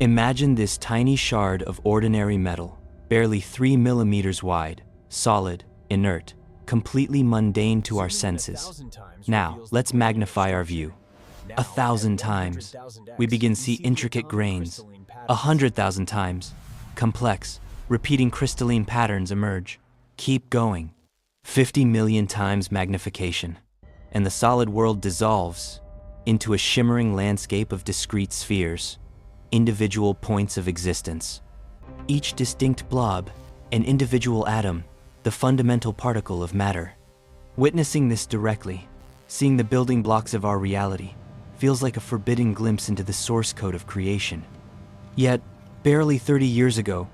Imagine this tiny shard of ordinary metal, barely 3 millimeters wide, solid, inert, completely mundane to our senses. Now, let's magnify our view. 1,000 times, we begin to see intricate grains. 100,000 times, complex, repeating crystalline patterns emerge. Keep going. 50 million times magnification, and the solid world dissolves into a shimmering landscape of discrete spheres, individual points of existence. Each distinct blob, an individual atom, the fundamental particle of matter. Witnessing this directly, seeing the building blocks of our reality, feels like a forbidden glimpse into the source code of creation. Yet, barely 30 years ago,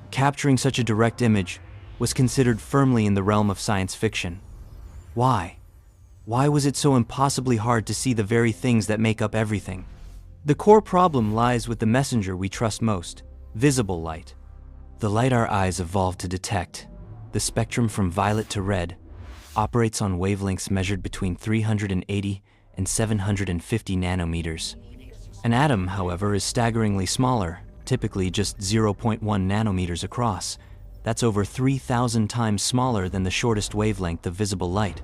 capturing such a direct image was considered firmly in the realm of science fiction. Why? Why was it so impossibly hard to see the very things that make up everything? The core problem lies with the messenger we trust most, visible light. The light our eyes evolved to detect, the spectrum from violet to red, operates on wavelengths measured between 380 and 750 nanometers. An atom, however, is staggeringly smaller, typically just 0.1 nanometers across. That's over 3,000 times smaller than the shortest wavelength of visible light.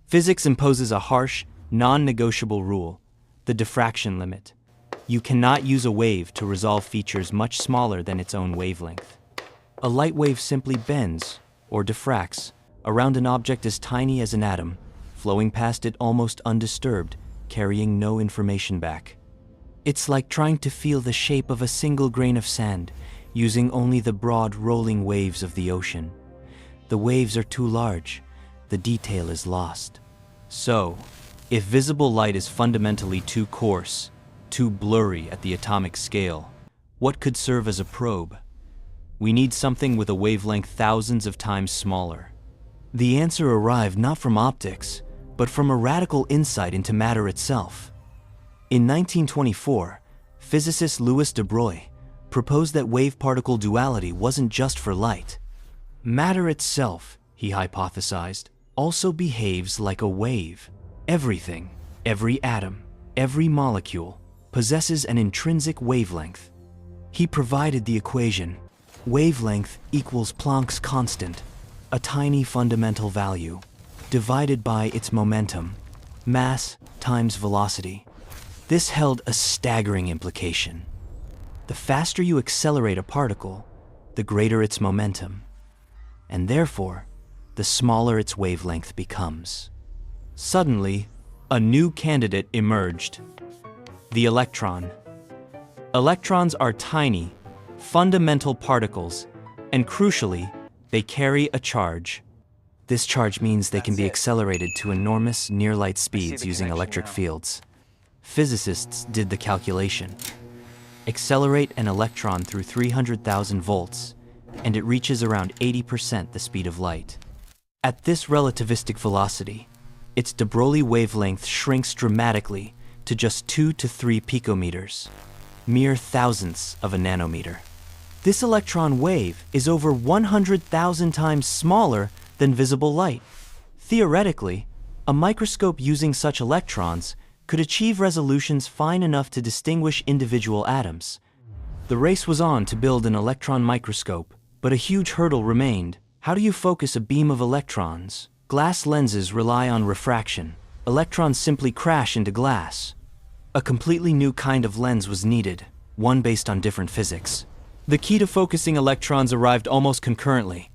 Physics imposes a harsh, non-negotiable rule, the diffraction limit. You cannot use a wave to resolve features much smaller than its own wavelength. A light wave simply bends, or diffracts, around an object as tiny as an atom, flowing past it almost undisturbed, carrying no information back. It's like trying to feel the shape of a single grain of sand, using only the broad rolling waves of the ocean. The waves are too large, the detail is lost. So, if visible light is fundamentally too coarse, too blurry at the atomic scale, what could serve as a probe? We need something with a wavelength thousands of times smaller. The answer arrived not from optics, but from a radical insight into matter itself. In 1924, physicist Louis de Broglie proposed that wave-particle duality wasn't just for light. Matter itself, he hypothesized, also behaves like a wave. Everything, every atom, every molecule, possesses an intrinsic wavelength. He provided the equation: wavelength equals Planck's constant, a tiny fundamental value, divided by its momentum, mass times velocity. This held a staggering implication. The faster you accelerate a particle, the greater its momentum, and therefore, the smaller its wavelength becomes. Suddenly, a new candidate emerged: the electron. Electrons are tiny, fundamental particles, and crucially, they carry a charge. This charge means they can be accelerated to enormous near-light speeds using electric fields. Physicists did the calculation. Accelerate an electron through 300,000 volts, and it reaches around 80% the speed of light. At this relativistic velocity, its de Broglie wavelength shrinks dramatically to just 2 to 3 picometers, mere thousandths of a nanometer. This electron wave is over 100,000 times smaller than visible light. Theoretically, a microscope using such electrons could achieve resolutions fine enough to distinguish individual atoms. The race was on to build an electron microscope, but a huge hurdle remained. How do you focus a beam of electrons? Glass lenses rely on refraction. Electrons simply crash into glass. A completely new kind of lens was needed, one based on different physics. The key to focusing electrons arrived almost concurrently.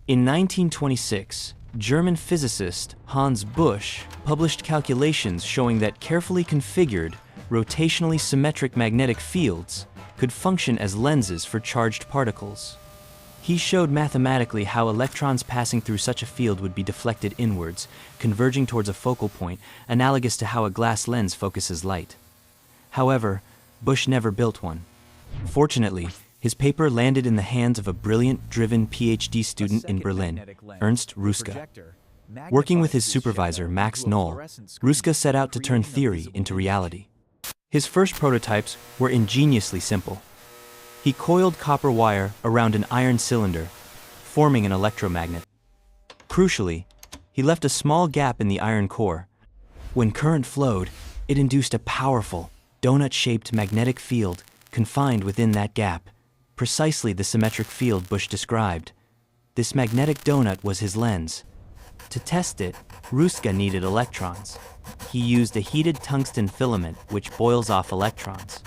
In 1926, German physicist Hans Busch published calculations showing that carefully configured, rotationally symmetric magnetic fields could function as lenses for charged particles. He showed mathematically how electrons passing through such a field would be deflected inwards, converging towards a focal point, analogous to how a glass lens focuses light. However, Busch never built one. Fortunately, his paper landed in the hands of a brilliant, driven PhD student in Berlin, Ernst Ruska. Working with his supervisor, Max Knoll, Ruska set out to turn theory into reality. His first prototypes were ingeniously simple. He coiled copper wire around an iron cylinder, forming an electromagnet. Crucially, he left a small gap in the iron core. When current flowed, it induced a powerful, donut-shaped magnetic field confined within that gap, precisely the symmetric field Busch described. This magnetic donut was his lens. To test it, Ruska needed electrons. He used a heated tungsten filament which boils off electrons.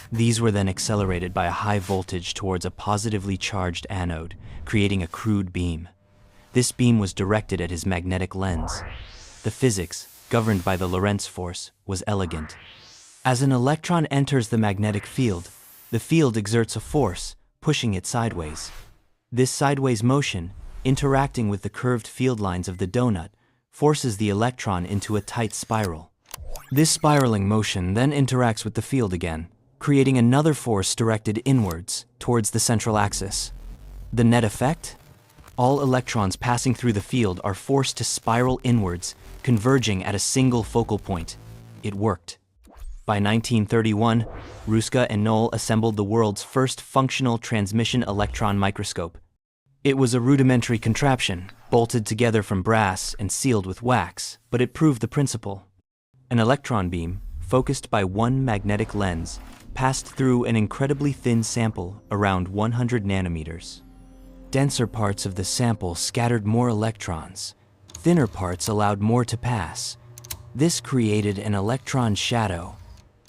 These were then accelerated by a high voltage towards a positively charged anode, creating a crude beam. This beam was directed at his magnetic lens. The physics, governed by the Lorentz force, was elegant. As an electron enters the magnetic field, the field exerts a force, pushing it sideways. This sideways motion, interacting with the curved field lines of the donut, forces the electron into a tight spiral. This spiraling motion then interacts with the field again, creating another force directed inwards, towards the central axis. The net effect? All electrons passing through the field are forced to spiral inwards, converging at a single focal point. It worked. By 1931, Ruska and Knoll assembled the world's first functional transmission electron microscope. It was a rudimentary contraption, bolted together from brass and sealed with wax, but it proved the principle. An electron beam, focused by one magnetic lens, passed through an incredibly thin sample around 100 nanometers. Denser parts of the sample scattered more electrons. Thinner parts allowed more to pass. This created an electron shadow,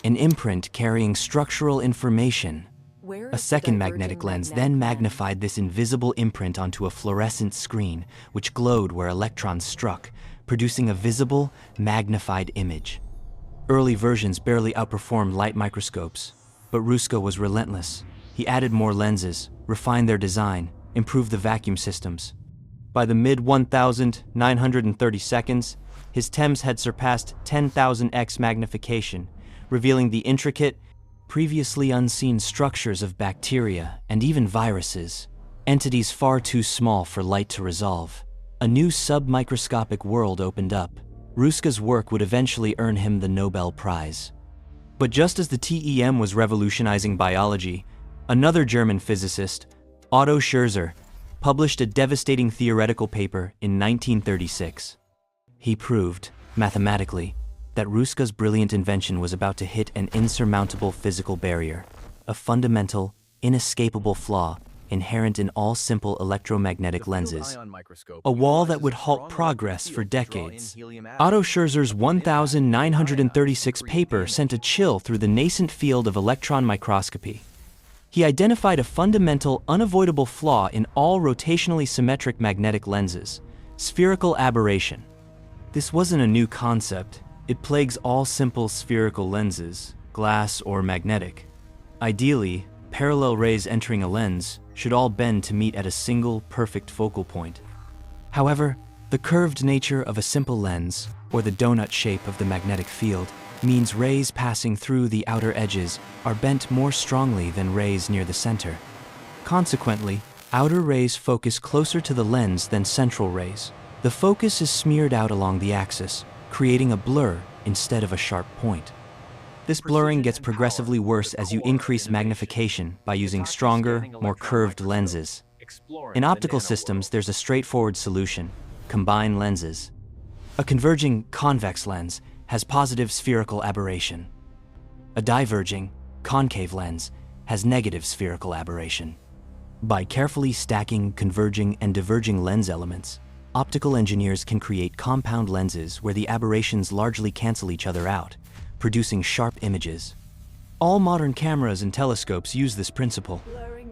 an imprint carrying structural information. A second magnetic lens then magnified this invisible imprint onto a fluorescent screen, which glowed where electrons struck, producing a visible, magnified image. Early versions barely outperformed light microscopes, but Ruska was relentless. He added more lenses, refined their design, improved the vacuum systems. By the mid-1930s, his TEMs had surpassed 10,000x magnification, revealing the intricate, previously unseen structures of bacteria and even viruses, entities far too small for light to resolve. A new submicroscopic world opened up. Ruska's work would eventually earn him the Nobel Prize. But just as the TEM was revolutionizing biology, another German physicist, Otto Scherzer, published a devastating theoretical paper in 1936. He proved, mathematically, that Ruska's brilliant invention was about to hit an insurmountable physical barrier, a fundamental, inescapable flaw inherent in all simple electromagnetic lenses, a wall that would halt progress for decades. Otto Scherzer's 1936 paper sent a chill through the nascent field of electron microscopy. He identified a fundamental, unavoidable flaw in all rotationally symmetric magnetic lenses: spherical aberration. This wasn't a new concept. It plagues all simple spherical lenses, glass or magnetic. Ideally, parallel rays entering a lens should all bend to meet at a single, perfect focal point. However, the curved nature of a simple lens, or the donut shape of the magnetic field, means rays passing through the outer edges are bent more strongly than rays near the center. Consequently, outer rays focus closer to the lens than central rays. The focus is smeared out along the axis, creating a blur instead of a sharp point. This blurring gets progressively worse as you increase magnification by using stronger, more curved lenses. In optical systems, there's a straightforward solution: combine lenses. A converging convex lens has positive spherical aberration. A diverging, concave lens has negative spherical aberration. By carefully stacking converging and diverging lens elements, optical engineers can create compound lenses where the aberrations largely cancel each other out, producing sharp images. All modern cameras and telescopes use this principle.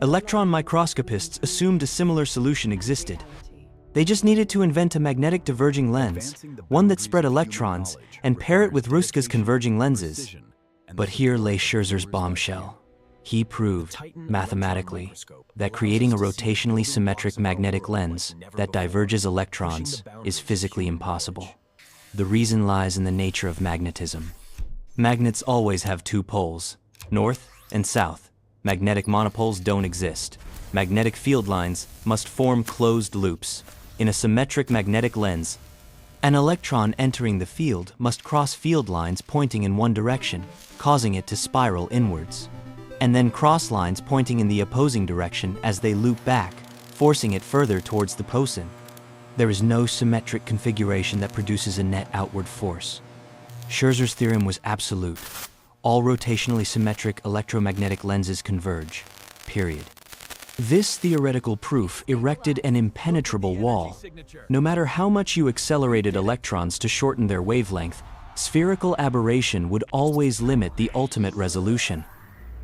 Electron microscopists assumed a similar solution existed. They just needed to invent a magnetic diverging lens, one that spread electrons, and pair it with Ruska's converging lenses. But here lay Scherzer's bombshell. He proved, mathematically, that creating a rotationally symmetric magnetic lens that diverges electrons is physically impossible. The reason lies in the nature of magnetism. Magnets always have two poles, north and south. Magnetic monopoles don't exist. Magnetic field lines must form closed loops. In a symmetric magnetic lens, an electron entering the field must cross field lines pointing in one direction, causing it to spiral inwards, and then cross lines pointing in the opposing direction as they loop back, forcing it further towards the boson. There is no symmetric configuration that produces a net outward force. Scherzer's theorem was absolute. all rotationally symmetric electromagnetic lenses converge, period. This theoretical proof erected an impenetrable wall. No matter how much you accelerated electrons to shorten their wavelength, spherical aberration would always limit the ultimate resolution.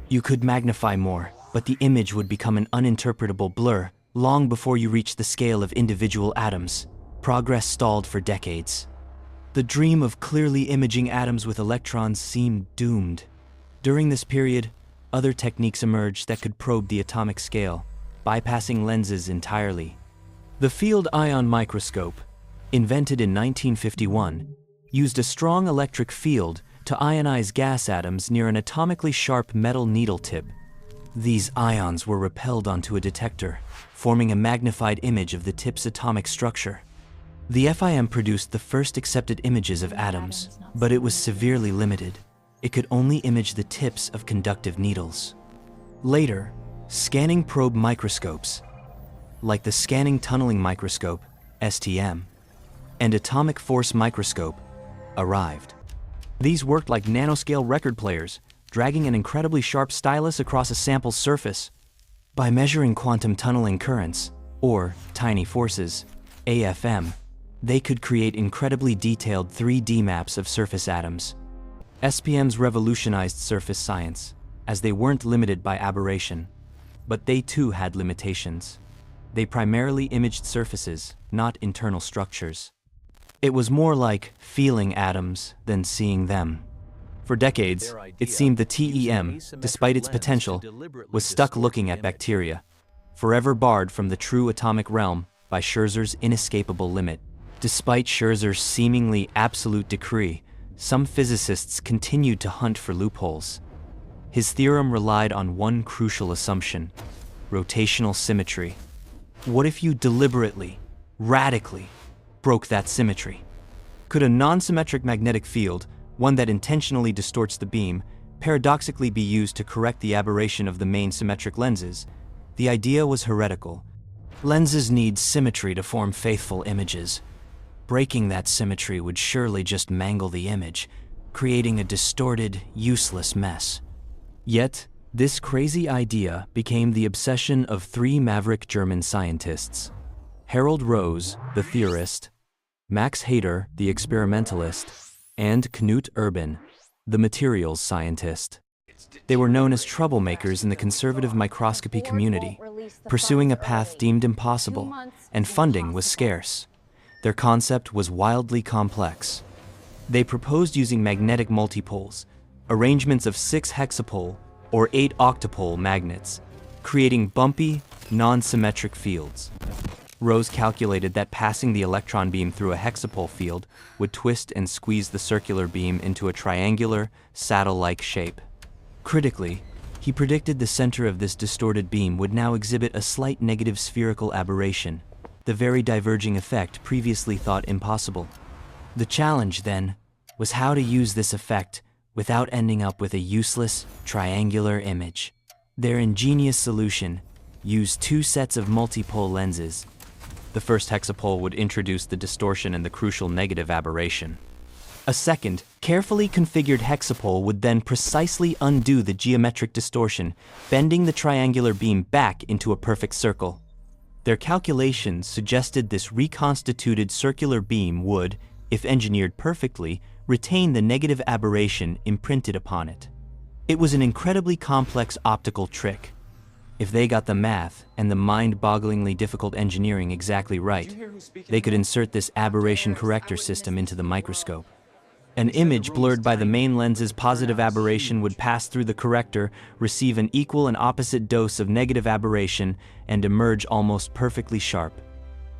You could magnify more, but the image would become an uninterpretable blur long before you reach the scale of individual atoms. Progress stalled for decades. The dream of clearly imaging atoms with electrons seemed doomed. During this period, other techniques emerged that could probe the atomic scale, bypassing lenses entirely. The field ion microscope, invented in 1951, used a strong electric field to ionize gas atoms near an atomically sharp metal needle tip. These ions were repelled onto a detector, forming a magnified image of the tip's atomic structure. The FIM produced the first accepted images of atoms, but it was severely limited. It could only image the tips of conductive needles. Later, scanning probe microscopes, like the scanning tunneling microscope, STM, and atomic force microscope, arrived. These worked like nanoscale record players, dragging an incredibly sharp stylus across a sample's surface. By measuring quantum tunneling currents, or tiny forces, AFM, they could create incredibly detailed 3D maps of surface atoms. SPMs revolutionized surface science, as they weren't limited by aberration. But they too had limitations. They primarily imaged surfaces, not internal structures. It was more like feeling atoms than seeing them. For decades, it seemed the TEM, despite its potential, was stuck looking at bacteria, forever barred from the true atomic realm by Scherzer's inescapable limit. Despite Scherzer's seemingly absolute decree, some physicists continued to hunt for loopholes. His theorem relied on one crucial assumption: rotational symmetry. What if you deliberately, radically, broke that symmetry? Could a non-symmetric magnetic field, one that intentionally distorts the beam, paradoxically be used to correct the aberration of the main symmetric lenses? The idea was heretical. Lenses need symmetry to form faithful images. Breaking that symmetry would surely just mangle the image, creating a distorted, useless mess. Yet, this crazy idea became the obsession of three maverick German scientists: Harald Rose, the theorist, Max Haider, the experimentalist, and Knut Urban, the materials scientist. They were known as troublemakers in the conservative microscopy community, pursuing a path deemed impossible, and funding was scarce. Their concept was wildly complex. They proposed using magnetic multipoles, arrangements of 6 hexapole or 8 octapole magnets, creating bumpy, non-symmetric fields. Rose calculated that passing the electron beam through a hexapole field would twist and squeeze the circular beam into a triangular, saddle-like shape. Critically, he predicted the center of this distorted beam would now exhibit a slight negative spherical aberration, the very diverging effect previously thought impossible. The challenge, then, was how to use this effect without ending up with a useless, triangular image. Their ingenious solution used 2 sets of multipole lenses. The first hexapole would introduce the distortion and the crucial negative aberration. A second, carefully configured hexapole would then precisely undo the geometric distortion, bending the triangular beam back into a perfect circle. Their calculations suggested this reconstituted circular beam would, if engineered perfectly, retain the negative aberration imprinted upon it. It was an incredibly complex optical trick. If they got the math and the mind-bogglingly difficult engineering exactly right, they could insert this aberration corrector system into the microscope. An image blurred by the main lens's positive aberration would pass through the corrector, receive an equal and opposite dose of negative aberration, and emerge almost perfectly sharp.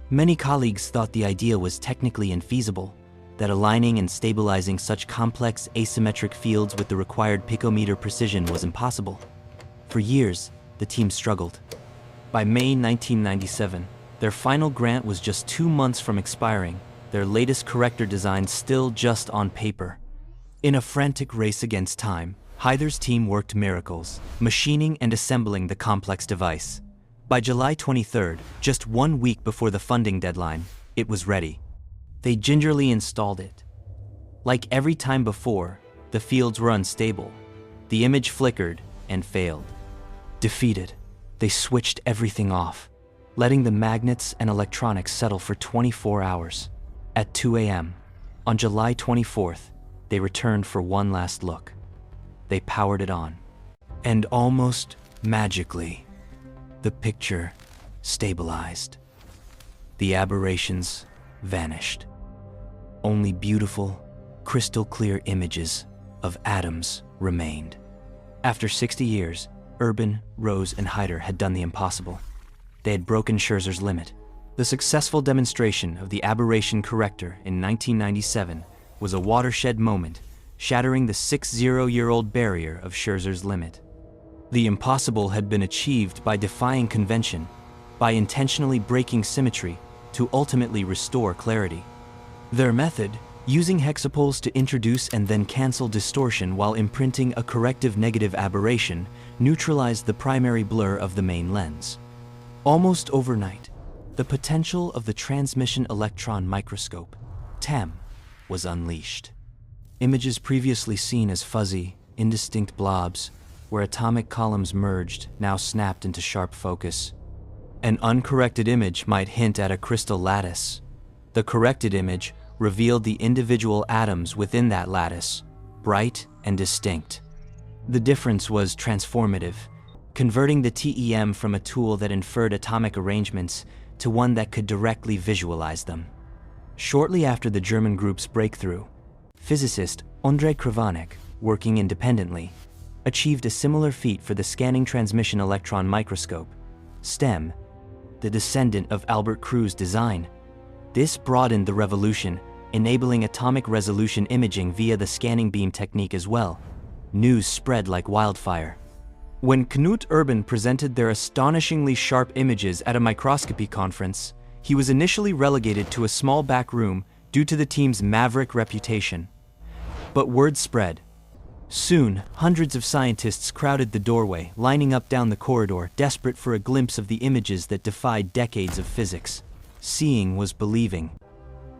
Many colleagues thought the idea was technically infeasible, that aligning and stabilizing such complex asymmetric fields with the required picometer precision was impossible. For years, the team struggled. By May 1997, their final grant was just 2 months from expiring, their latest corrector design still just on paper. In a frantic race against time, Haider's team worked miracles, machining and assembling the complex device. By July 23rd, just 1 week before the funding deadline, it was ready. They gingerly installed it. Like every time before, the fields were unstable, The image flickered and failed. Defeated, they switched everything off, letting the magnets and electronics settle for 24 hours. At 2 a.m., on July 24th, they returned for one last look. They powered it on. And almost magically, the picture stabilized. The aberrations vanished. Only beautiful, crystal-clear images of atoms remained. After 60 years, Urban, Rose, and Heider had done the impossible. They had broken Scherzer's limit. The successful demonstration of the aberration corrector in 1997 was a watershed moment, shattering the 60-year-old barrier of Scherzer's limit. The impossible had been achieved by defying convention, by intentionally breaking symmetry to ultimately restore clarity. Their method, using hexapoles to introduce and then cancel distortion while imprinting a corrective negative aberration, neutralized the primary blur of the main lens. Almost overnight, the potential of the transmission electron microscope, TEM, was unleashed. Images previously seen as fuzzy, indistinct blobs, where atomic columns merged, now snapped into sharp focus. An uncorrected image might hint at a crystal lattice. The corrected image revealed the individual atoms within that lattice, bright and distinct. The difference was transformative, converting the TEM from a tool that inferred atomic arrangements to one that could directly visualize them. Shortly after the German group's breakthrough, physicist Andrei Kravanek, working independently, achieved a similar feat for the scanning transmission electron microscope, STEM, the descendant of Albert Crew's design. This broadened the revolution, enabling atomic resolution imaging via the scanning beam technique as well. News spread like wildfire. When Knut Urban presented their astonishingly sharp images at a microscopy conference, he was initially relegated to a small back room due to the team's maverick reputation. But word spread. Soon, hundreds of scientists crowded the doorway, lining up down the corridor, desperate for a glimpse of the images that defied decades of physics. Seeing was believing.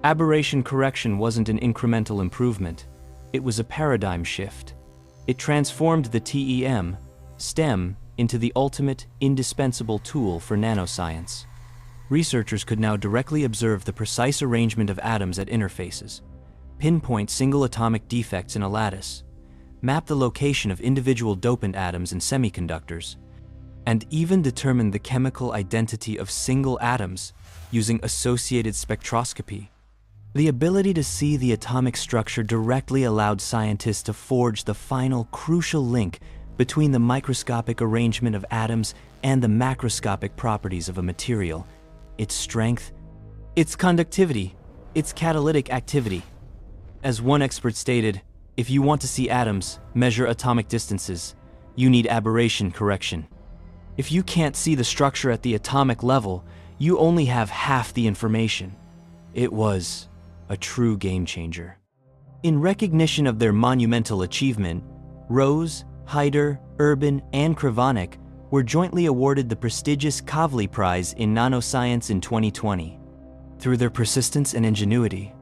Aberration correction wasn't an incremental improvement. It was a paradigm shift. It transformed the TEM, STEM, into the ultimate, indispensable tool for nanoscience. Researchers could now directly observe the precise arrangement of atoms at interfaces, pinpoint single atomic defects in a lattice, map the location of individual dopant atoms in semiconductors, and even determine the chemical identity of single atoms using associated spectroscopy. The ability to see the atomic structure directly allowed scientists to forge the final crucial link between the microscopic arrangement of atoms and the macroscopic properties of a material, its strength, its conductivity, its catalytic activity. As one expert stated, if you want to see atoms, measure atomic distances, you need aberration correction. If you can't see the structure at the atomic level, you only have half the information. It was a true game changer. In recognition of their monumental achievement, Rose, Heider, Urban, and Kravanek were jointly awarded the prestigious Kavli Prize in Nanoscience in 2020. Through their persistence and ingenuity,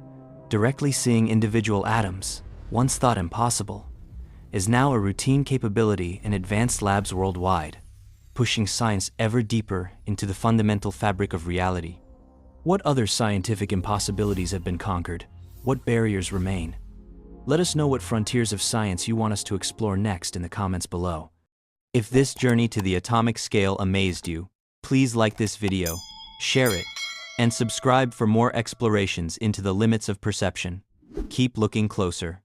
directly seeing individual atoms, once thought impossible, is now a routine capability in advanced labs worldwide, pushing science ever deeper into the fundamental fabric of reality. What other scientific impossibilities have been conquered? What barriers remain? Let us know what frontiers of science you want us to explore next in the comments below. If this journey to the atomic scale amazed you, please like this video, share it, and subscribe for more explorations into the limits of perception. Keep looking closer.